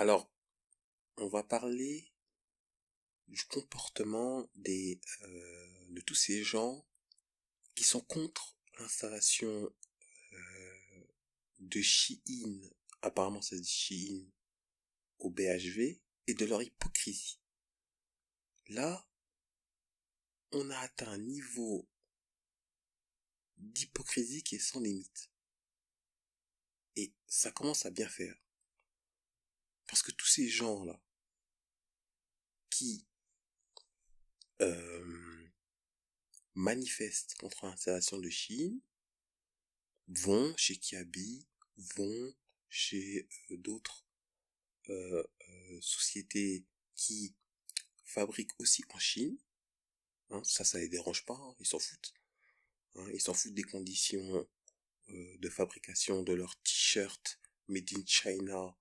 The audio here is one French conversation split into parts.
Alors, on va parler du comportement de tous ces gens qui sont contre l'installation de Shein, apparemment ça se dit Shein, au BHV, et de leur hypocrisie. Là, on a atteint un niveau d'hypocrisie qui est sans limite. Et ça commence à bien faire. Parce que tous ces gens-là, qui manifestent contre l'installation de Shein, vont chez Kiabi, vont chez d'autres sociétés qui fabriquent aussi en Chine. Ça les dérange pas, ils s'en foutent. Ils s'en foutent des conditions de fabrication de leurs t-shirts made in China,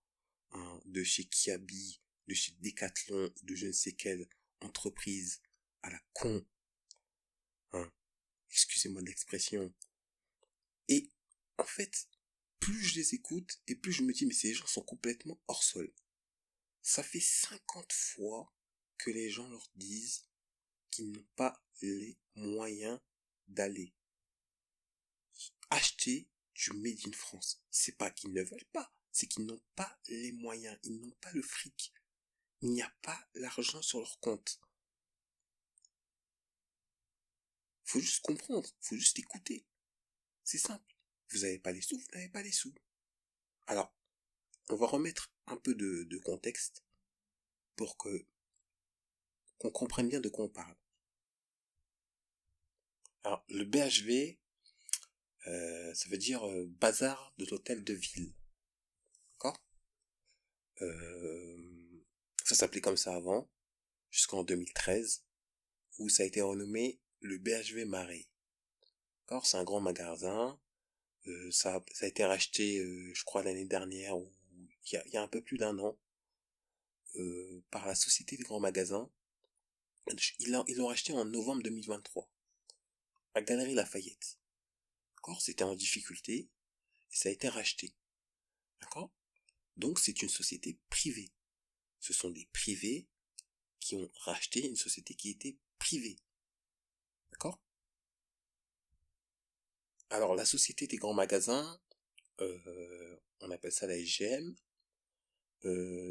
de chez Kiabi, de chez Decathlon, de je ne sais quelle entreprise à la con. Excusez-moi de l'expression. Et en fait, plus je les écoute, et plus je me dis, mais ces gens sont complètement hors sol. Ça fait 50 fois que les gens leur disent qu'ils n'ont pas les moyens d'aller acheter du Made in France. C'est pas qu'ils ne veulent pas, c'est qu'ils n'ont pas les moyens, ils n'ont pas le fric. Il n'y a pas l'argent sur leur compte. Faut juste comprendre, faut juste écouter. C'est simple. Vous n'avez pas les sous, vous n'avez pas les sous. Alors, on va remettre un peu de contexte pour qu'on comprenne bien de quoi on parle. Alors, le BHV, ça veut dire bazar de l'hôtel de ville. D'accord? Ça s'appelait comme ça avant, jusqu'en 2013, où ça a été renommé le BHV Marais. D'accord? C'est un grand magasin. Ça a été racheté, je crois, l'année dernière, ou il y a un peu plus d'un an, par la Société des grands magasins. Ils l'ont racheté en novembre 2023, à Galerie Lafayette. D'accord? C'était en difficulté, et ça a été racheté. D'accord? Donc c'est une société privée. Ce sont des privés qui ont racheté une société qui était privée. D'accord? Alors la Société des grands magasins, on appelle ça la SGM,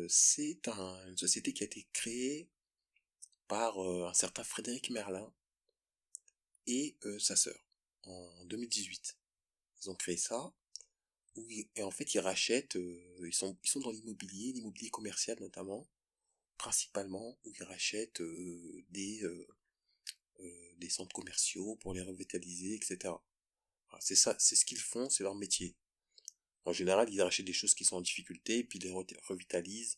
c'est une société qui a été créée par un certain Frédéric Merlin et sa sœur en 2018. Ils ont créé ça, et en fait ils rachètent, ils sont dans l'immobilier commercial notamment, principalement, où ils rachètent des centres commerciaux pour les revitaliser, etc. Voilà, c'est ça, c'est ce qu'ils font, c'est leur métier. En général, ils rachètent des choses qui sont en difficulté, puis ils les revitalisent,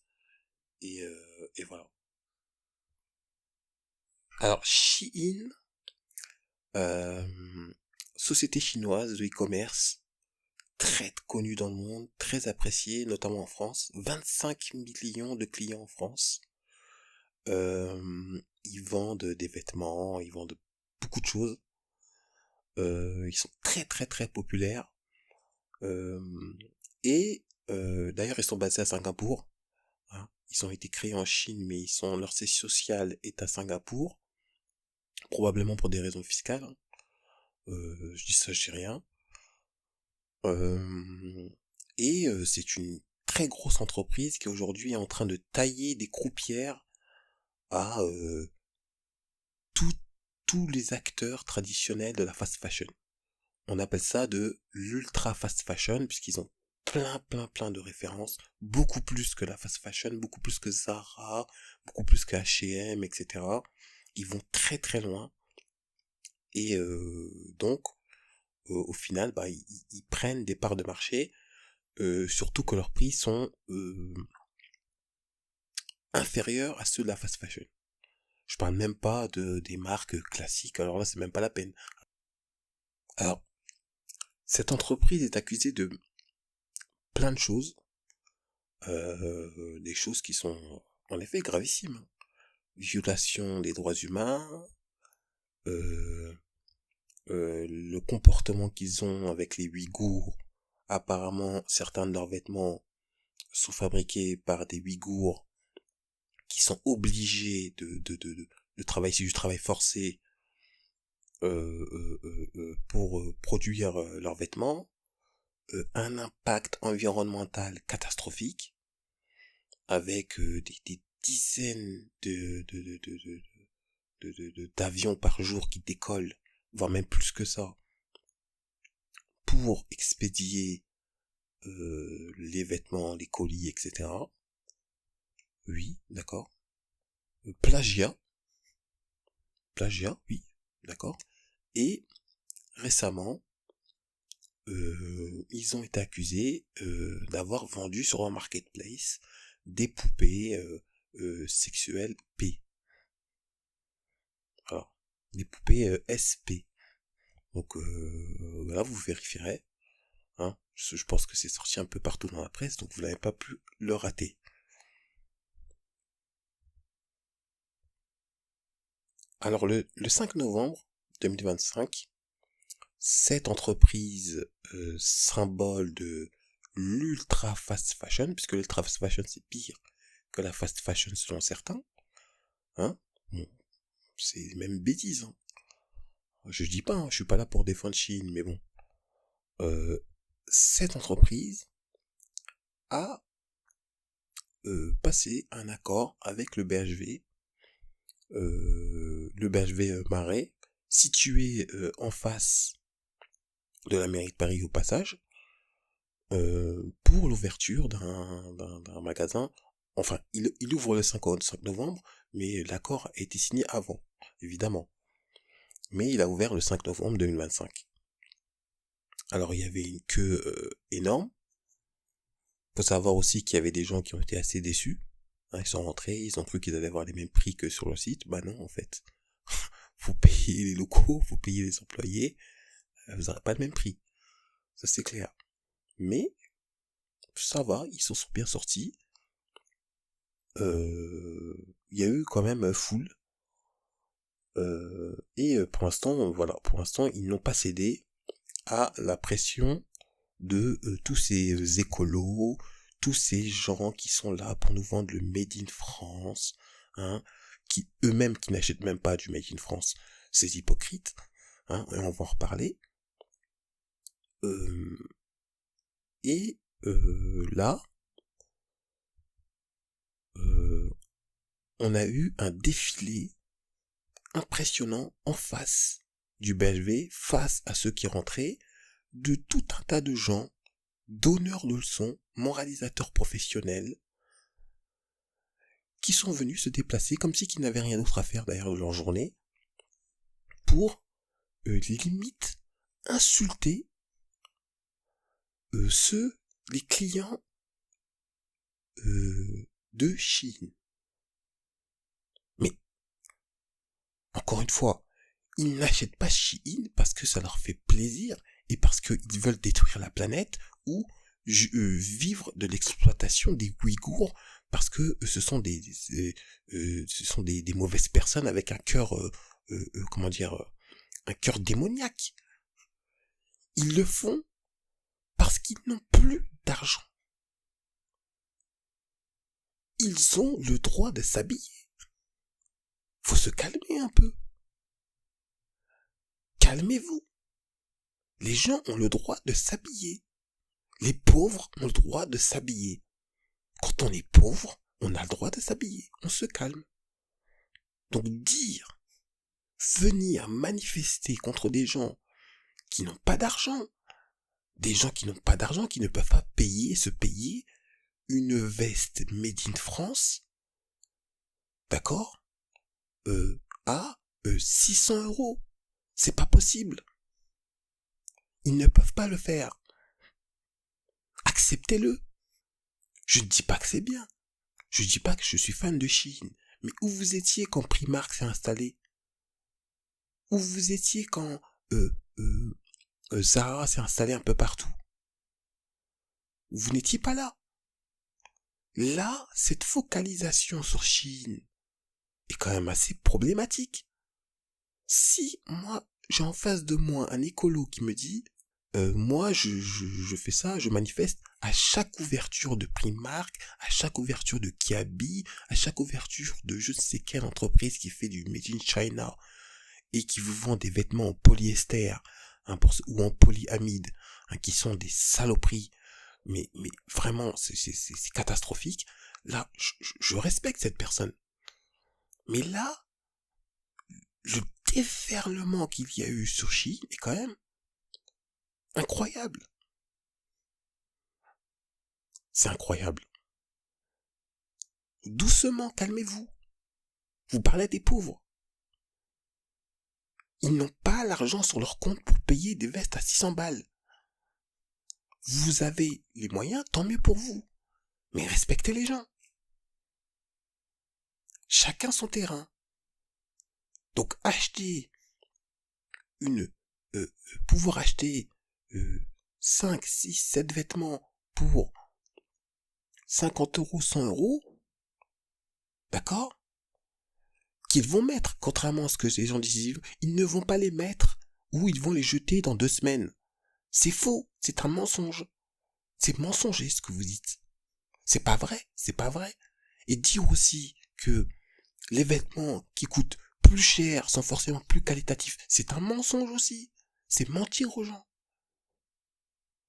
et voilà. Alors, Shein, euh, société chinoise de e-commerce, très connue dans le monde, très appréciée, notamment en France. 25 millions de clients en France. Ils vendent des vêtements, ils vendent beaucoup de choses. Ils sont très très très populaires. D'ailleurs, ils sont basés à Singapour. Ils ont été créés en Chine, mais leur siège social est à Singapour. Probablement pour des raisons fiscales. Je dis ça, je dis rien. C'est une très grosse entreprise qui aujourd'hui est en train de tailler des croupières à tous les acteurs traditionnels de la fast fashion. On appelle ça de l'ultra fast fashion, puisqu'ils ont plein de références, beaucoup plus que la fast fashion, beaucoup plus que Zara, beaucoup plus que H&M, etc. Ils vont très très loin, et donc au final, ils prennent des parts de marché, surtout que leurs prix sont inférieurs à ceux de la fast fashion. Je parle même pas des marques classiques, alors là c'est même pas la peine. Alors, cette entreprise est accusée de plein de choses, des choses qui sont en effet gravissimes. Violation des droits humains, le comportement qu'ils ont avec les Ouïghours. Apparemment, certains de leurs vêtements sont fabriqués par des Ouïghours qui sont obligés de travailler, c'est du travail forcé pour produire leurs vêtements, un impact environnemental catastrophique, avec des dizaines d'avions par jour qui décollent, voire même plus que ça, pour expédier les vêtements, les colis, etc. Oui, d'accord. Plagiat, oui, d'accord. Et récemment, ils ont été accusés d'avoir vendu sur un marketplace des poupées sexuelles P. Alors, des poupées SP. Donc là, vous vérifierez. Hein, je pense que c'est sorti un peu partout dans la presse, donc vous n'avez pas pu le rater. Alors le 5 novembre 2025, cette entreprise symbole de l'ultra fast fashion, puisque l'ultra fast fashion c'est pire que la fast fashion selon certains, hein, bon, c'est même bêtise, hein. Je dis pas, hein, je suis pas là pour défendre Chine, mais bon, cette entreprise a passé un accord avec le BHV, Marais, situé en face de la mairie de Paris au passage, pour l'ouverture d'un magasin. Enfin, il ouvre le 5 novembre, mais l'accord a été signé avant, évidemment. Mais il a ouvert le 5 novembre 2025. Alors, il y avait une queue énorme. Faut savoir aussi qu'il y avait des gens qui ont été assez déçus. Hein, ils sont rentrés, ils ont cru qu'ils allaient avoir les mêmes prix que sur le site. Bah non, en fait. Faut payer les locaux, faut payer les employés. Vous n'aurez pas le même prix. Ça, c'est clair. Mais, ça va, ils s'en sont bien sortis. Il y a eu quand même foule. Et pour l'instant, voilà, pour l'instant, ils n'ont pas cédé à la pression de tous ces écolos, tous ces gens qui sont là pour nous vendre le Made in France, hein, qui eux-mêmes qui n'achètent même pas du Made in France, ces hypocrites, hein, et on va en reparler. Et là, on a eu un défilé impressionnant en face du BHV, face à ceux qui rentraient, de tout un tas de gens, donneurs de leçons, moralisateurs professionnels, qui sont venus se déplacer comme si qu'ils n'avaient rien d'autre à faire d'ailleurs de leur journée, pour limite insulter les clients de Chine. Mais, encore une fois, ils n'achètent pas Chine parce que ça leur fait plaisir et parce qu'ils veulent détruire la planète ou vivre de l'exploitation des Ouïghours parce que ce sont des mauvaises personnes avec un cœur comment dire, un cœur démoniaque. Ils le font parce qu'ils n'ont plus d'argent. Ils ont le droit de s'habiller. Faut se calmer un peu. Calmez-vous. Les gens ont le droit de s'habiller. Les pauvres ont le droit de s'habiller. Quand on est pauvre, on a le droit de s'habiller. On se calme. Donc venir manifester contre des gens qui n'ont pas d'argent, des gens qui n'ont pas d'argent, qui ne peuvent pas se payer une veste made in France, d'accord, à 600 €. C'est pas possible. Ils ne peuvent pas le faire. Acceptez-le. Je ne dis pas que c'est bien. Je ne dis pas que je suis fan de Chine. Mais où vous étiez quand Primark s'est installé? Où vous étiez quand Zara s'est installé un peu partout? Vous n'étiez pas là. Là, cette focalisation sur Chine est quand même assez problématique. Si moi, j'ai en face de moi un écolo qui me dit moi je fais ça, je manifeste à chaque ouverture de Primark, à chaque ouverture de Kiabi, à chaque ouverture de je ne sais quelle entreprise qui fait du Made in China et qui vous vend des vêtements en polyester ou en polyamide, qui sont des saloperies, mais vraiment c'est catastrophique. Là, je respecte cette personne. Mais là, le déferlement qu'il y a eu sur Shein est quand même incroyable. C'est incroyable. Doucement, calmez-vous. Vous parlez des pauvres. Ils n'ont pas l'argent sur leur compte pour payer des vestes à 600 balles. Vous avez les moyens, tant mieux pour vous. Mais respectez les gens. Chacun son terrain. Donc pouvoir acheter 5, 6, 7 vêtements pour 50 euros, 100 euros, d'accord, qu'ils vont mettre, contrairement à ce que les gens disent, ils ne vont pas les mettre ou ils vont les jeter dans 2 semaines. C'est faux, c'est un mensonge. C'est mensonger ce que vous dites. C'est pas vrai, c'est pas vrai. Et dire aussi que les vêtements qui coûtent plus cher sont forcément plus qualitatifs, c'est un mensonge aussi. C'est mentir aux gens.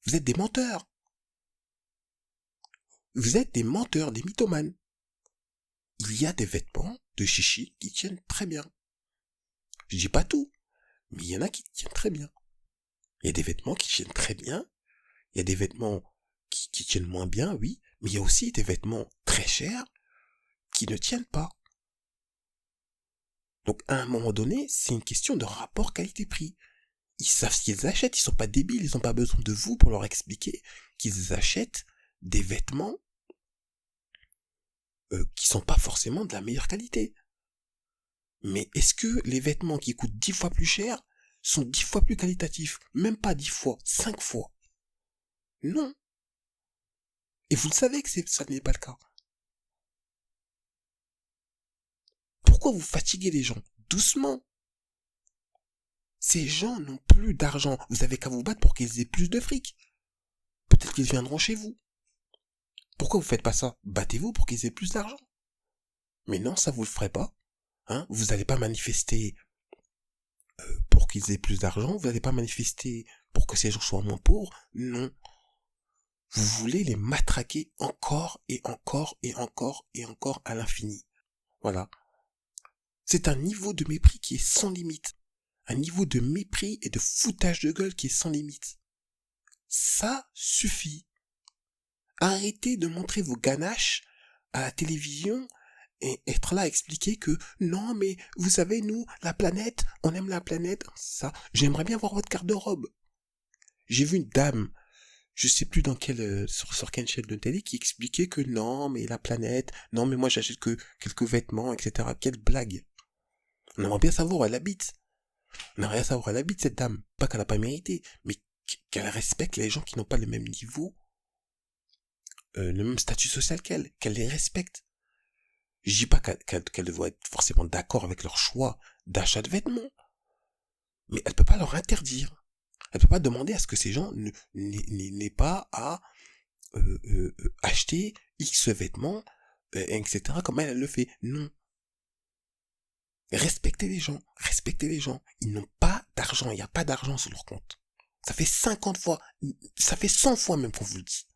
Vous êtes des menteurs. Vous êtes des menteurs, des mythomanes. Il y a des vêtements de chichi qui tiennent très bien. Je dis pas tout, mais il y en a qui tiennent très bien. Il y a des vêtements qui tiennent très bien. Il y a des vêtements qui tiennent moins bien, oui, mais il y a aussi des vêtements très chers qui ne tiennent pas. Donc à un moment donné, c'est une question de rapport qualité-prix. Ils savent ce qu'ils achètent, ils sont pas débiles, ils n'ont pas besoin de vous pour leur expliquer qu'ils achètent des vêtements qui sont pas forcément de la meilleure qualité. Mais est-ce que les vêtements qui coûtent 10 fois plus cher sont 10 fois plus qualitatifs? Même pas 10 fois, 5 fois. Non. Et vous le savez que ça n'est pas le cas. Pourquoi vous fatiguez les gens? Doucement. Ces gens n'ont plus d'argent. Vous avez qu'à vous battre pour qu'ils aient plus de fric. Peut-être qu'ils viendront chez vous. Pourquoi vous faites pas ça? Battez-vous pour qu'ils aient plus d'argent. Mais non, ça vous le ferez pas. Vous n'allez pas manifester pour qu'ils aient plus d'argent. Vous n'allez pas manifester pour que ces gens soient moins pauvres. Non. Vous voulez les matraquer encore et encore et encore et encore à l'infini. Voilà. C'est un niveau de mépris qui est sans limite. Un niveau de mépris et de foutage de gueule qui est sans limite. Ça suffit. Arrêtez de montrer vos ganaches à la télévision et être là à expliquer que non mais vous savez nous, la planète, on aime la planète. Ça, j'aimerais bien voir votre garde-robe. J'ai vu une dame, je sais plus dans sur quelle chaîne de télé, qui expliquait que non mais la planète, non mais moi j'achète que quelques vêtements, etc. Quelle blague. On aimerait bien savoir où elle habite. On aimerait bien savoir où elle habite cette dame. Pas qu'elle n'a pas mérité, mais qu'elle respecte les gens qui n'ont pas le même niveau, le même statut social qu'elle les respecte. Je dis pas qu'elle devrait être forcément d'accord avec leur choix d'achat de vêtements, mais elle peut pas leur interdire. Elle peut pas demander à ce que ces gens n'aient pas à acheter X vêtements, etc. comme elle le fait. Non. Respectez les gens, respectez les gens. Ils n'ont pas d'argent, il n'y a pas d'argent sur leur compte. Ça fait 50 fois, ça fait 100 fois même qu'on vous le dit.